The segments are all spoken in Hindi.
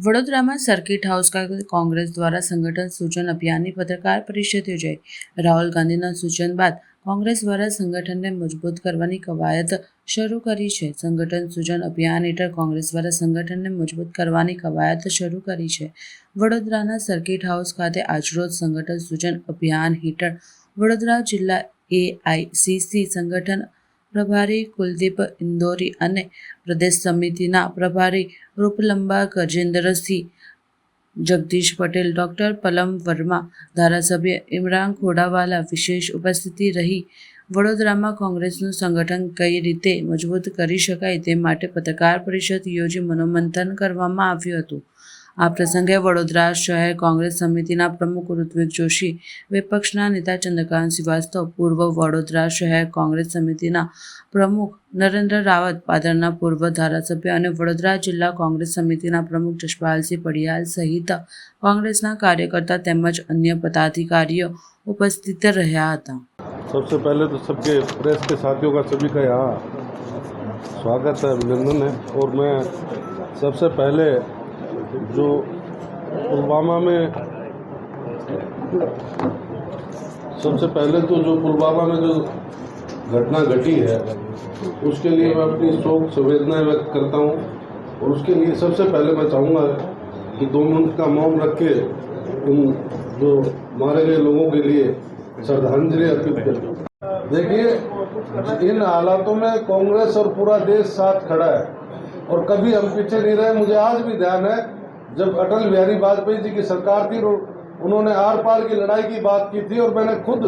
વડોદરામાં સર્કિટ હાઉસ ખાતે કોંગ્રેસ દ્વારા સંગઠન સૂચન અભિયાનની પત્રકાર પરિષદ યોજાઈ। રાહુલ ગાંધીના સૂચન બાદ કોંગ્રેસ દ્વારા સંગઠનને મજબૂત કરવાની કવાયત શરૂ કરી છે। સંગઠન સૂચન અભિયાન હેઠળ કોંગ્રેસ દ્વારા સંગઠનને મજબૂત કરવાની કવાયત શરૂ કરી છે। વડોદરાના સર્કિટ હાઉસ ખાતે આજરોજ સંગઠન સૂચન અભિયાન હેઠળ વડોદરા જિલ્લા એઆઈસીસી સંગઠન પ્રભારી કુલદીપ ઇન્દોરી અને પ્રદેશ સમિતિના પ્રભારી રૂપલંબા ગજેન્દ્રસિંહ, જગદીશ પટેલ, ડોક્ટર પલમ વર્મા, ધારાસભ્ય ઇમરાન ખોડાવાલા વિશેષ ઉપસ્થિતિ રહી વડોદરામાં કોંગ્રેસનું સંગઠન કઈ રીતે મજબૂત કરી શકાય તે માટે પત્રકાર પરિષદ યોજી મનોમંથન કરવામાં આવ્યું હતું। આ પ્રસંગે વડોદરા શહેર કોંગ્રેસ સમિતિના પ્રમુખ ઋત્વિક જોશી, વિપક્ષના નેતા ચંદ્રકાંત શ્રીવાસ્તવ, પૂર્વ વડોદરા શહેર કોંગ્રેસ સમિતિના પ્રમુખ નરેન્દ્ર રાવત, પાદરના પૂર્વ ધારાસભ્ય અને વડોદરા જિલ્લા કોંગ્રેસ સમિતિના પ્રમુખ જશપાલસિંહ પડિયાલ સહિત કોંગ્રેસના કાર્યકર્તા તેમજ अन्य पदाधिकारियों उपस्थित રહ્યા હતા। सबसे पहले तो सबके प्रेस के साथियों का सभी का यहाँ स्वागत है, अभिनंदन है। और मैं सबसे पहले जो पुलवामा में जो घटना घटी है उसके लिए मैं अपनी शोक संवेदनाएं व्यक्त करता हूँ। और उसके लिए सबसे पहले मैं चाहूँगा कि 2 मिनट का मौन रख के उन जो मारे गए लोगों के लिए श्रद्धांजलि अर्पित करें। देखिए, इन हालातों में कांग्रेस और पूरा देश साथ खड़ा है और कभी हम पीछे नहीं रहे। मुझे आज भी ध्यान है जब अटल बिहारी वाजपेयी जी की सरकार थी, उन्होंने आर पार की लड़ाई की बात की थी और मैंने खुद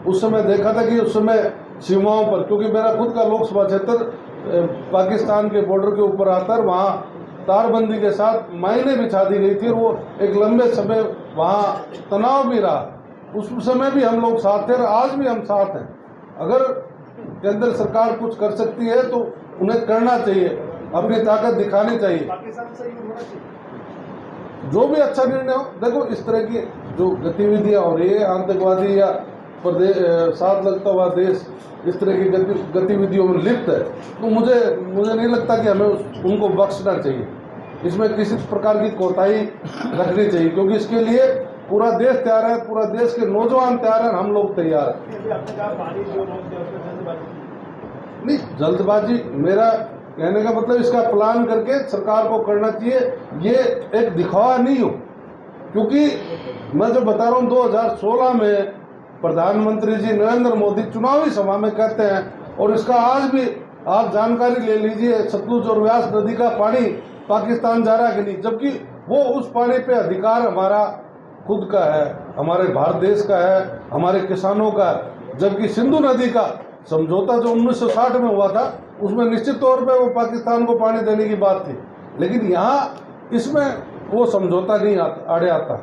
उस समय देखा था कि उस समय सीमाओं पर, क्योंकि मेरा खुद का लोकसभा क्षेत्र पाकिस्तान के बॉर्डर के ऊपर आता है, वहाँ तारबंदी के साथ मायने बिछा दी गई थी और वो एक लंबे समय वहाँ तनाव भी रहा। उस समय भी हम लोग साथ थे और आज भी हम साथ हैं। अगर केंद्र सरकार कुछ कर सकती है तो उन्हें करना चाहिए, अपनी ताकत दिखानी चाहिए, जो भी अच्छा निर्णय हो। देखो, इस तरह की जो गतिविधियां हो रही है, आतंकवादी या साथ लगता हुआ देश इस तरह की गतिविधियों में लिप्त है, तो मुझे नहीं लगता कि हमें उनको बख्शना चाहिए। इसमें किसी प्रकार की कोताही रखनी चाहिए, क्योंकि इसके लिए पूरा देश तैयार है, पूरा देश के नौजवान तैयार हैं, हम लोग तैयार हैं। नहीं, जल्दबाजी, मेरा कहने का मतलब इसका प्लान करके सरकार को करना चाहिए, ये एक दिखावा नहीं हो। क्योंकि मैं जो बता रहा हूँ, 2016 में प्रधानमंत्री जी नरेंद्र मोदी चुनावी सभा में कहते हैं, और इसका आज भी आप जानकारी ले लीजिए, सतलुज और व्यास नदी का पानी पाकिस्तान जा रहा है कि नहीं, जबकि वो उस पानी पे अधिकार हमारा खुद का है, हमारे भारत देश का है, हमारे किसानों का है। जबकि सिंधु नदी का समझौता जो 1960 में हुआ था, उसमें निश्चित तौर पे वो पाकिस्तान को पानी देने की बात थी, लेकिन यहाँ इसमें वो समझौता नहीं आड़े आता,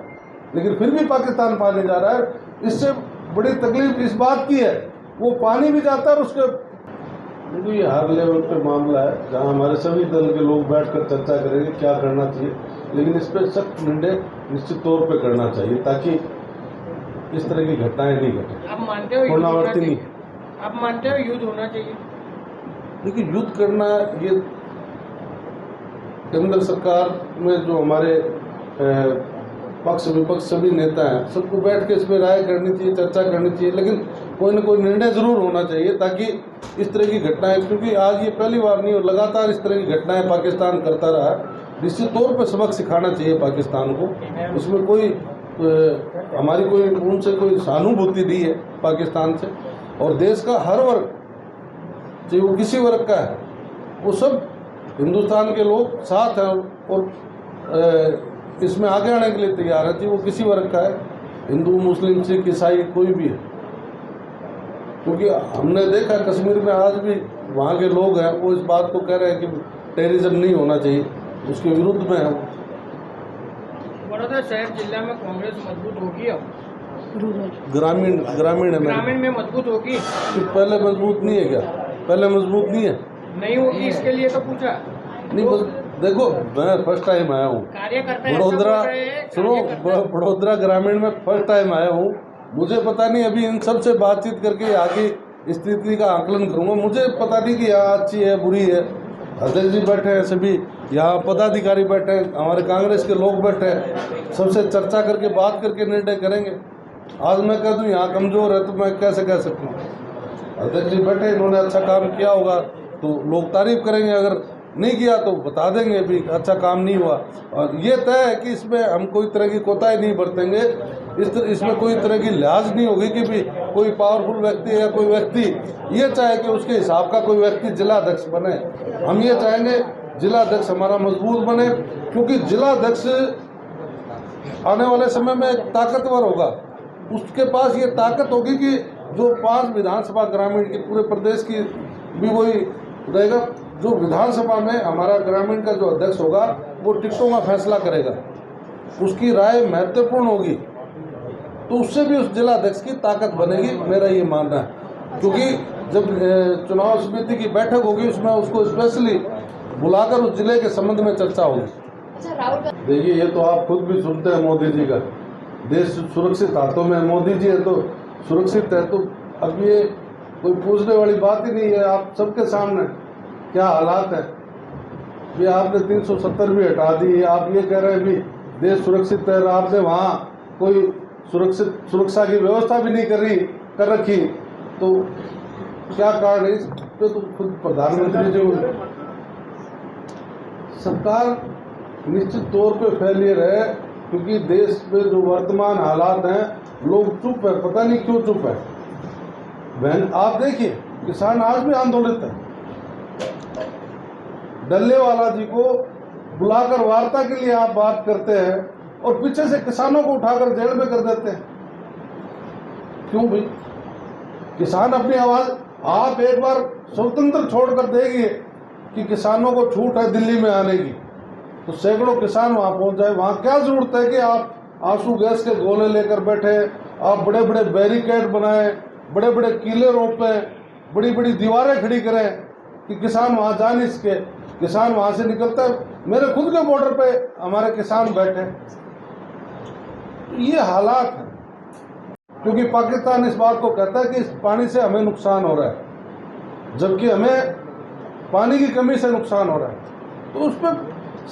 लेकिन फिर भी पाकिस्तान पानी जा रहा है। इससे बड़ी तकलीफ इस बात की है, वो पानी भी जाता है और उसके ये हर लेवल पे मामला है, जहाँ हमारे सभी दल के लोग बैठकर चर्चा करेंगे क्या करना चाहिए, लेकिन इस पर सख्त निर्णय निश्चित तौर पे करना चाहिए ताकि इस तरह की घटनाएं नहीं घटे। आप मानते हो पुनरावृत्ति नहीं, आप मानते हो युद्ध होना चाहिए? देखिए, युद्ध करना, ये केंद्र सरकार में जो हमारे पक्ष विपक्ष सभी नेता हैं, सबको बैठ के इस पर राय करनी चाहिए, चर्चा करनी चाहिए, लेकिन कोई न कोई निर्णय जरूर होना चाहिए ताकि इस तरह की घटनाएं, क्योंकि आज ये पहली बार नहीं, और लगातार इस तरह की घटनाएं पाकिस्तान करता रहा है। निश्चित तौर पर सबक सिखाना चाहिए पाकिस्तान को। उसमें कोई हमारी कोई उनसे कोई सहानुभूति नहीं है पाकिस्तान से। और देश का हर वर्ग, चाहे वो किसी वर्ग का है, वो सब हिंदुस्तान के लोग साथ हैं और इसमें आगे आने के लिए तैयार है, चाहे वो किसी वर्ग का है, हिंदू, मुस्लिम, सिख, ईसाई, कोई भी है। क्योंकि हमने देखा कश्मीर में आज भी वहाँ के लोग हैं, वो इस बात को कह रहे हैं कि टेररिज्म नहीं होना चाहिए, उसके विरुद्ध में है। वडोदरा शहर जिला में कांग्रेस मजबूत होगी अब? ग्रामीण में मजबूत होगी? तो पहले मजबूत नहीं है क्या? पहले मजबूत नहीं है, नहीं होगी, इसके लिए तो पूछा नहीं। देखो, मैं फर्स्ट टाइम आया हूँ वडोदरा, सुनो, वडोदरा ग्रामीण में फर्स्ट टाइम आया हूँ। मुझे पता नहीं, अभी इन सब से बातचीत करके आगे स्थिति का आकलन करूँगा। मुझे पता नहीं कि यहाँ अच्छी है बुरी है। अध्यक्ष जी बैठे हैं, सभी यहाँ पदाधिकारी बैठे हैं, हमारे कांग्रेस के लोग बैठे हैं, सबसे चर्चा करके बात करके निर्णय करेंगे। आज मैं कह दूँ यहाँ कमज़ोर है तो मैं कैसे कह सकता हूँ। अध्यक्ष जी बैठे, इन्होंने अच्छा काम किया होगा तो लोग तारीफ करेंगे, अगर नहीं किया तो बता देंगे भी अच्छा काम नहीं हुआ। और ये तय है कि इसमें हम कोई तरह की कोताही नहीं बरतेंगे, इसमें कोई तरह की लिहाज नहीं होगी कि भी कोई पावरफुल व्यक्ति या कोई व्यक्ति ये चाहे कि उसके हिसाब का कोई व्यक्ति जिला अध्यक्ष बने। हम ये चाहेंगे जिला अध्यक्ष हमारा मजबूत बने, क्योंकि जिला अध्यक्ष आने वाले समय में ताकतवर होगा। उसके पास ये ताकत होगी कि जो 5 विधानसभा ग्रामीण की पूरे प्रदेश की भी वही रहेगा। जो विधानसभा में हमारा ग्रामीण का जो अध्यक्ष होगा वो टिकटों का फैसला करेगा, उसकी राय महत्वपूर्ण होगी, तो उससे भी उस जिला अध्यक्ष की ताकत बनेगी, मेरा ये मानना है। क्योंकि जब चुनाव समिति की बैठक होगी उसमें उसको स्पेशली बुलाकर उस जिले के संबंध में चर्चा होगी। देखिए ये तो आप खुद भी सुनते हैं मोदी जी का, देश सुरक्षित हाथों में मोदी जी है तो सुरक्षित है। तो अब ये कोई पूछने वाली बात ही नहीं है, आप सबके सामने क्या हालात है। ये आपने 370 भी हटा दी, आप ये कह रहे हैं भी देश सुरक्षित है, आपने वहाँ कोई सुरक्षा की व्यवस्था भी नहीं कर रखी, तो क्या कारण है? इस पे तो खुद प्रधानमंत्री जी, सरकार निश्चित तौर पे फेलियर है, क्योंकि देश में जो वर्तमान हालात हैं लोग चुप है, पता नहीं क्यों चुप है। बहन आप देखिए किसान आज भी आंदोलित है, डल्लेवाला जी को बुलाकर वार्ता के लिए आप बात करते हैं और पीछे से किसानों को उठाकर जेल में कर देते हैं। क्यों भाई? किसान अपनी आवाज, आप एक बार स्वतंत्र छोड़कर देखिए कि किसानों को छूट है दिल्ली में आने की, तो सैकड़ों किसान वहां पहुंच जाए। वहां क्या जरूरत है कि आप आंसू गैस के गोले लेकर बैठे, आप बड़े बड़े बैरिकेड बनाए, बड़े बड़े किले रोपे, बड़ी बड़ी दीवारें खड़ी करें कि किसान वहां जा नहीं सके। किसान वहां से निकलता है, मेरे खुद के बॉर्डर पे हमारे किसान बैठे। ये हालात है क्योंकि पाकिस्तान इस बात को कहता है कि इस पानी से हमें नुकसान हो रहा है, जबकि हमें पानी की कमी से नुकसान हो रहा है। तो उस पर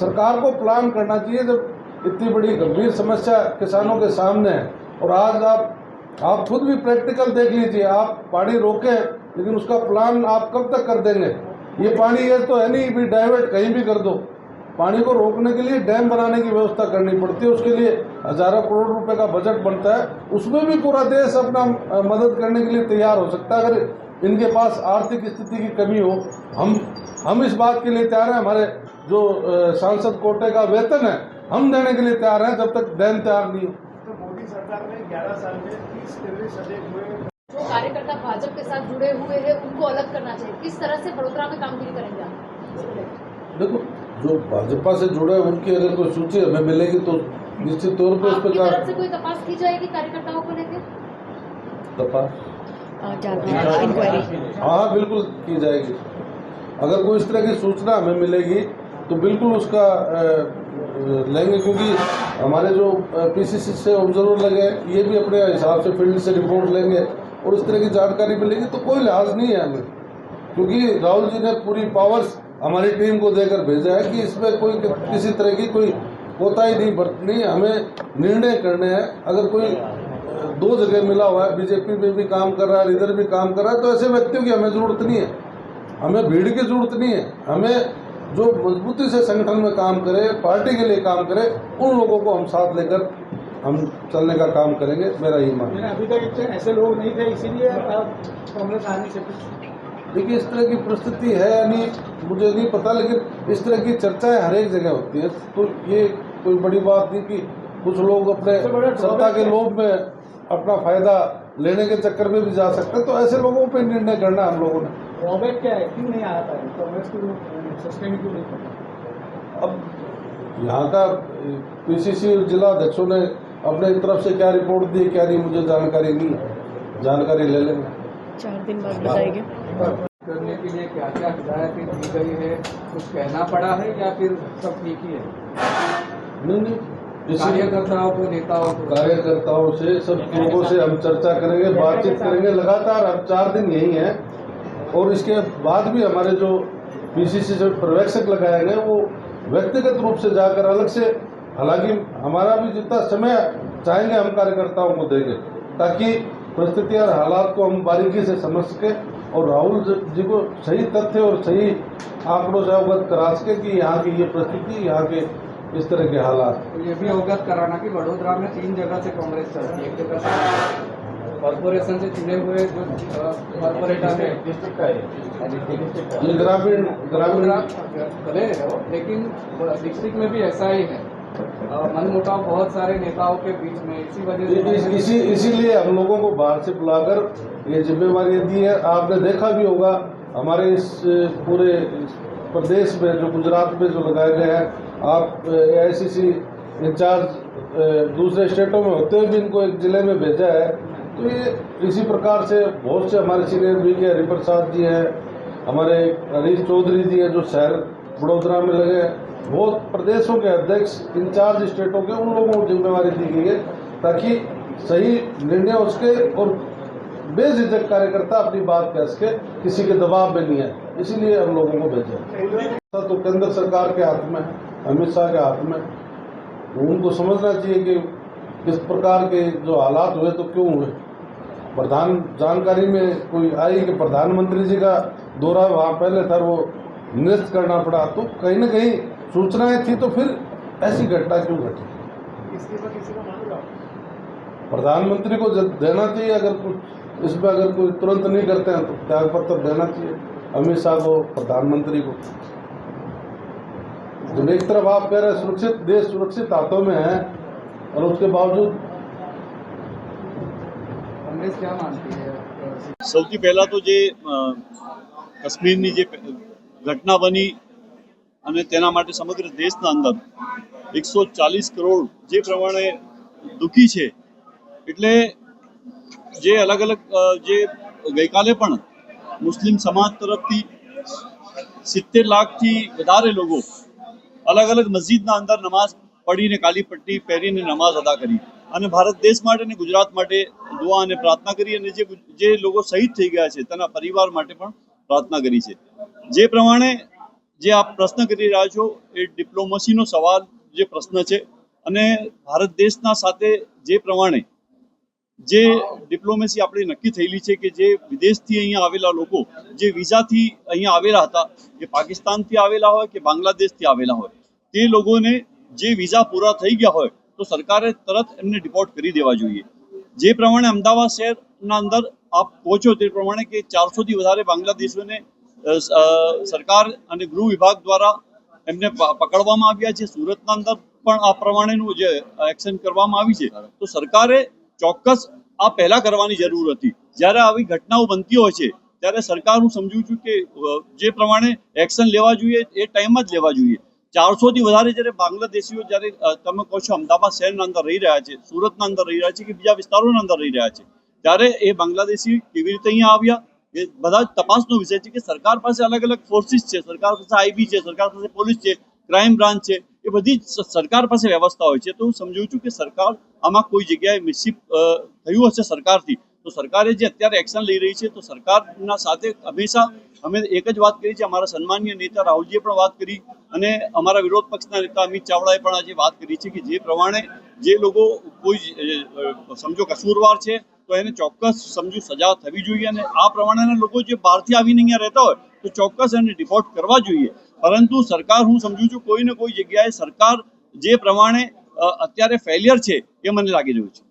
सरकार को प्लान करना चाहिए। जब इतनी बड़ी गंभीर समस्या किसानों के सामने है, और आज आप खुद भी प्रैक्टिकल देख लीजिए, आप पानी रोके लेकिन उसका प्लान आप कब तक कर देंगे? ये पानी ये तो है नहीं भी डाइवर्ट कहीं भी कर दो। पानी को रोकने के लिए डैम बनाने की व्यवस्था करनी पड़ती है, उसके लिए हजारों करोड़ रुपए का बजट बनता है, उसमें भी पूरा देश अपना मदद करने के लिए तैयार हो सकता है। अगर इनके पास आर्थिक स्थिति की कमी हो, हम इस बात के लिए तैयार हैं। हमारे जो सांसद कोटे का वेतन है हम देने के लिए तैयार हैं, जब तक डैम तैयार नहीं हो। तो मोदी सरकार ने 11 साल में 30 टेररिस्ट सजग हुए, जो कार्यकर्ता भाजपा के साथ जुड़े हुए हैं उनको अलग करना चाहिए। किस तरह से बड़ोदरा में कामगिरी करेंगे आप? देखो, जो भाजपा से जुड़े हैं उनकी अगर कोई सूची हमें मिलेगी तो निश्चित तौर पर उस पर तरफ से कोई तपास की जाएगी कार्यकर्ताओं को लेकर? तपास इंक्वायरी हाँ बिल्कुल की जाएगी। अगर कोई इस तरह की सूचना हमें मिलेगी तो बिल्कुल उसका लेंगे, क्योंकि हमारे जो पीसीसी से ऑब्जर्वर लगे ये भी अपने हिसाब से फील्ड से रिपोर्ट लेंगे और इस तरह की जानकारी मिलेगी तो कोई लिहाज नहीं है हमें, क्योंकि राहुल जी ने पूरी पावर्स हमारी टीम को देकर भेजा है कि इसमें कोई किसी तरह की कोई कोताही नहीं बरतनी, हमें निर्णय करने हैं। अगर कोई 2 जगह मिला हुआ है, बीजेपी में भी काम कर रहा है, इधर भी काम कर रहा है, तो ऐसे व्यक्तियों की हमें जरूरत नहीं है, हमें भीड़ की जरूरत नहीं है। हमें जो मजबूती से संगठन में काम करे, पार्टी के लिए काम करे, उन लोगों को हम साथ लेकर हम चलने का काम करेंगे, मेरा ये मानना है। अभी तक ऐसे लोग नहीं थे, इसीलिए कांग्रेस आने से देखिए इस तरह की परिस्थिति है या नहीं मुझे नहीं पता, लेकिन इस तरह की चर्चाएं हर एक जगह होती है, तो ये कोई बड़ी बात नहीं कि कुछ लोग अपने सत्ता के लोभ में अपना फायदा लेने के चक्कर में भी जा सकते हैं, तो ऐसे लोगों पे निर्णय करना हम लोगों ने। ड्रॉबैक क्या है, क्यों नहीं आता है कांग्रेस को सस्टेन क्यों नहीं करता? अब यहाँ का पीसीसी जिला अध्यक्षों ने अपने तरफ से क्या रिपोर्ट दी क्या नहीं मुझे जानकारी नहीं है, जानकारी ले लेंगे, 4 दिन बाद बताएंगे। करने के लिए क्या क्या हिदायतें दी गई है, कुछ कहना पड़ा है या फिर सब ठीक ही है? नहीं कार्यकर्ताओं को, नेताओं को, कार्यकर्ताओं से सब लोगों से हम चर्चा करेंगे, बातचीत करेंगे लगातार। हम 4 दिन यही हैं और इसके बाद भी हमारे जो पीसीसी से पर्यवेक्षक लगाए गए वो व्यक्तिगत रूप से जाकर अलग से, हालांकि हमारा भी जितना समय चाहेंगे हम कार्यकर्ताओं को देंगे ताकि परिस्थिति और हालात को हम बारीकी से समझ सके और राहुल जी को सही तथ्य और सही आंकड़ों से अवगत करा सके कि यहाँ की ये परिस्थिति, यहाँ के इस तरह के हालात। तो ये भी अवगत कराना कि वडोदरा में 3 जगह से कांग्रेस चलती है। एक जगह से कॉर्पोरेशन से चुने हुए जो कॉर्पोरेटर है डिस्ट्रिक्ट का है, ये ग्रामीण भले है वो, लेकिन डिस्ट्रिक्ट में भी ऐसा ही है। मनमुटाव बहुत सारे नेताओं के बीच में, इसी वजह से इसीलिए हम लोगों को बाहर से बुलाकर ये जिम्मेवारी दी है। आपने देखा भी होगा हमारे इस पूरे प्रदेश में जो गुजरात में जो लगाए गए हैं, आप AICC इंचार्ज दूसरे स्टेटों में होते हुए भी इनको एक जिले में भेजा है। तो ये इसी प्रकार से बहुत से हमारे सीनियर भी के हरिप्रसाद जी हैं, हमारे हरीश चौधरी जी हैं जो शहर वडोदरा में लगे हैं, बहुत प्रदेशों के अध्यक्ष इंचार्ज स्टेटों के, उन लोगों को जिम्मेवारी दी गई है ताकि सही निर्णय हो सके और बेझिझक कार्यकर्ता अपनी बात कह सके, किसी के दबाव में नहीं है। इसीलिए हम लोगों को भेजा। तो केंद्र सरकार के हाथ में, अमित शाह के हाथ में, उनको समझना चाहिए कि किस प्रकार के जो हालात हुए तो क्यों हुए। प्रधान जानकारी में कोई आई कि प्रधानमंत्री जी का दौरा वहाँ पहले था, वो निरस्त करना पड़ा, तो कहीं न कहीं सूचनाएं थी, तो फिर ऐसी घटना क्यों घटी। प्रधानमंत्री को देना चाहिए, अगर कुछ इसमें अगर कोई तुरंत नहीं करते हैं तो त्याग पत्र देना चाहिए अमित शाह को, प्रधानमंत्री को। जब एक तरफ आप कह रहे सुरक्षित देश सुरक्षित हाथों में है और उसके बावजूद कांग्रेस क्या मानती है? સૌથી પહેલાં તો જે કાશ્મીરની જે ઘટના બની અને તેના માટે સમગ્ર દેશના અંદર 140 કરોડ જે પ્રમાણે દુઃખી છે, એટલે જે અલગ અલગ જે ગઈકાલે પણ મુસ્લિમ સમાજ તરફથી 70 લાખથી વધારે લોકો અલગ અલગ મસ્જિદના અંદર નમાઝ પઢીને કાલી પટ્ટી પહેરીને નમાઝ અદા કરી અને ભારત દેશ માટે અને ગુજરાત માટે દુઆ અને પ્રાર્થના કરી અને જે લોકો શહીદ થઈ ગયા છે તેના પરિવાર માટે પણ પ્રાર્થના કરી છે। જે પ્રમાણે જે આપ પ્રશ્ન કરી રહ્યા છો એ ડિપ્લોમસીનો સવાલ જે પ્રશ્ન છે અને ભારત દેશના સાથે જે પ્રમાણે જે ડિપ્લોમેસી આપણી નક્કી થયેલી છે કે જે વિદેશથી અહીંયા આવેલા લોકો જે વિઝાથી અહીંયા આવેલા હતા, કે પાકિસ્તાનથી આવેલા હોય કે બાંગ્લાદેશથી આવેલા હોય, તે લોકોને જે વિઝા પૂરા થઈ ગયા હોય તો સરકારે તરત એમને ડિપોર્ટ કરી દેવા જોઈએ। જે પ્રમાણે અમદાવાદ શહેરના અંદર આપ પહોંચો તે પ્રમાણે કે 400થી વધારે બાંગ્લાદેશીઓને સરકાર અને ગૃહ વિભાગ દ્વારા એમને પકડવામાં આવ્યા છે। સુરતના અંદર પણ આ પ્રમાણેનું જે એક્શન કરવામાં આવી છે, તો સરકારે ચોક્કસ આ પહેલા કરવાની જરૂર હતી। જ્યારે આવી ઘટનાઓ બનતી હોય છે ત્યારે સરકાર હું સમજુ છું કે જે પ્રમાણે એક્શન લેવા જોઈએ એ ટાઈમમાં જ લેવા જોઈએ। 400થી વધારે જ્યારે બાંગ્લાદેશીઓ જ્યારે તમે કહો છો અમદાવાદ શહેરના અંદર રહી રહ્યા છે, સુરતના અંદર રહી રહ્યા છે કે બીજા વિસ્તારોના અંદર રહી રહ્યા છે, ત્યારે એ બાંગ્લાદેશી કેવી રીતે અહીંયા આવ્યા એ બધા તપાસનો વિષય છે। કે સરકાર પાસે અલગ અલગ ફોર્સિસ છે, સરકાર પાસે IB છે, સરકાર પાસે પોલીસ છે, ક્રાઇમ બ્રાન્ચ છે, એ બધી સરકાર પાસે વ્યવસ્થા હોય છે। તો હું સમજુ છું કે સરકાર આમાં કોઈ જગ્યાએ મિસશીપ થયું હશે સરકારથી, તો સરકારે જે અત્યારે એક્શન લઈ રહી છે તો સરકારના સાથે હંમેશા અમે એક જ વાત કરી છે। અમારા સન્માનીય નેતા રાહુલજીએ પણ વાત કરી અને અમારા વિરોધ પક્ષના નેતા અમિત ચાવડાએ પણ આજે વાત કરી છે કે જે પ્રમાણે જે લોકો કોઈ સમજો કસૂરવાર છે તો એને ચોક્કસ સમજો સજા થવી જોઈએ અને આ પ્રમાણેના લોકો જે બહારથી આવીને અહીંયા રહેતા હોય તો ચોક્કસ એને ડિપોર્ટ કરવા જોઈએ। પરંતુ સરકાર હું સમજુ છું કોઈ ને કોઈ જગ્યાએ સરકાર જે પ્રમાણે અત્યારે ફેલિયર છે એ મને લાગી રહ્યું છે।